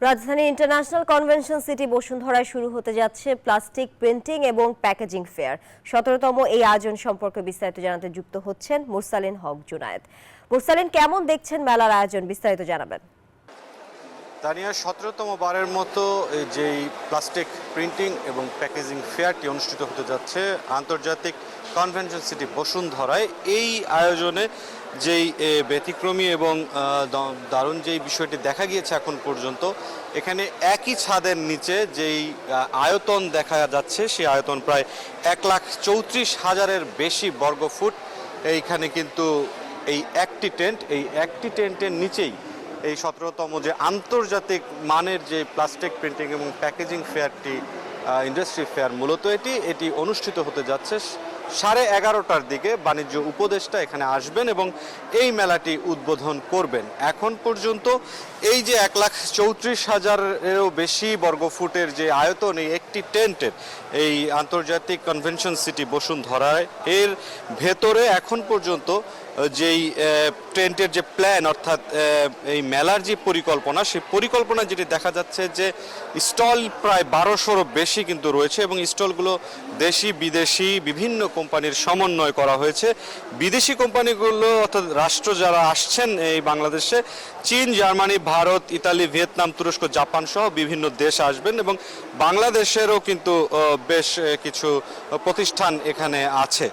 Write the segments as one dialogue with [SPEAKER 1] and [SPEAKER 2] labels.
[SPEAKER 1] রাজধানী international convention city বসুন্ধরায় শুরু হতে যাচ্ছে প্লাস্টিক প্রিন্টিং এবং প্যাকেজিং ফেয়ার। ১৭তম এই আয়োজন সম্পর্কে বিস্তারিত জানাতে যুক্ত হচ্ছেন মুরসালিন হক জুনায়েদ। মুরসালিন, কেমন দেখছেন মেলার আয়োজন, বিস্তারিত জানাবেন।
[SPEAKER 2] তানিয়া, ১৭তম বারের মতো যেই প্লাস্টিক প্রিন্টিং এবং প্যাকেজিং ফেয়ারটি অনুষ্ঠিত হতে যাচ্ছে আন্তর্জাতিক কনভেনশন সিটি বসুন্ধরায়। এই আয়োজনে যেই ব্যতিক্রমী এবং দারুণ যেই বিষয়টি দেখা গিয়েছে এখন পর্যন্ত, এখানে একই ছাদের নিচে যেই আয়তন দেখা যাচ্ছে সেই আয়তন প্রায় ১,৩৪,০০০-এর বেশি বর্গফুট। এইখানে কিন্তু এই একটি টেন্টের নিচেই এই ১৭তম যে আন্তর্জাতিক মানের যে প্লাস্টিক প্রিন্টিং এবং প্যাকেজিং ফেয়ারটি, ইন্ডাস্ট্রি ফেয়ার মূলত এটি অনুষ্ঠিত হতে যাচ্ছে। 11:30টার দিকে বাণিজ্য উপদেষ্টা এখানে আসবেন এবং এই মেলাটি উদ্বোধন করবেন। এখন পর্যন্ত এই যে ১,৩৪,০০০-এরও বেশি বর্গফুটের যে আয়তন, এই একটি টেন্টের এই আন্তর্জাতিক কনভেনশন সিটি বসুন্ধরায়, এর ভেতরে এখন পর্যন্ত যেই টেন্টের যে প্ল্যান, অর্থাৎ এই মেলার যে পরিকল্পনা, সেই পরিকল্পনা যেটি দেখা যাচ্ছে যে স্টল প্রায় ১২০০-রও বেশি কিন্তু রয়েছে এবং স্টলগুলো দেশি বিদেশি বিভিন্ন কোম্পানির সমন্বয় করা হয়েছে। বিদেশি কোম্পানিগুলো অর্থাৎ রাষ্ট্র যারা আসছেন এই বাংলাদেশে, চীন, জার্মানি, ভারত, ইতালি, ভিয়েতনাম, তুরস্ক, জাপান সহ বিভিন্ন দেশ আসবেন এবং বাংলাদেশেরও কিন্তু বেশ কিছু প্রতিষ্ঠান এখানে আছে।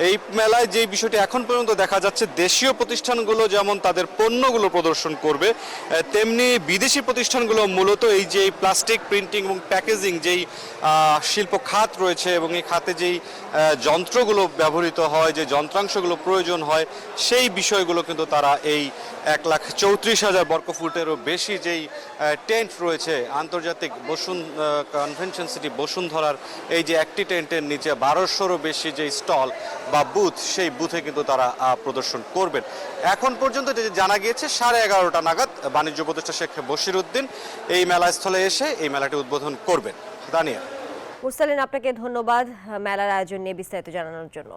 [SPEAKER 2] এই মেলায় যে বিষয়টি এখন পর্যন্ত দেখা যাচ্ছে, দেশীয় প্রতিষ্ঠানগুলো যেমন তাদের পণ্যগুলো প্রদর্শন করবে, তেমনি বিদেশি প্রতিষ্ঠানগুলো মূলত এই যে প্লাস্টিক প্রিন্টিং এবং প্যাকেজিং যেই শিল্প খাত রয়েছে এবং এই খাতে যেই যন্ত্রগুলো ব্যবহৃত হয়, যে যন্ত্রাংশগুলো প্রয়োজন হয়, সেই বিষয়গুলো কিন্তু তারা এই ১,৩৪,০০০ বর্গফুটেরও বেশি যেই টেন্ট রয়েছে আন্তর্জাতিক কনভেনশন সিটি বসুন্ধরার, এই যে একটি টেন্টের নিচে ১২০০-রও বেশি যে স্টল বা বুথ, সেই বুথে কিন্তু তারা প্রদর্শন করবেন। এখন পর্যন্ত যে জানা গিয়েছে 11:30টা নাগাদ বাণিজ্য উপদেষ্টা শেখ বশিরউদ্দিন এই মেলাস্থলে এসে এই মেলাটি উদ্বোধন করবেন। দানিয়া।
[SPEAKER 1] মুরসালিন, আপনাকে ধন্যবাদ মেলার আয়োজন নিয়ে বিস্তারিত জানানোর জন্য।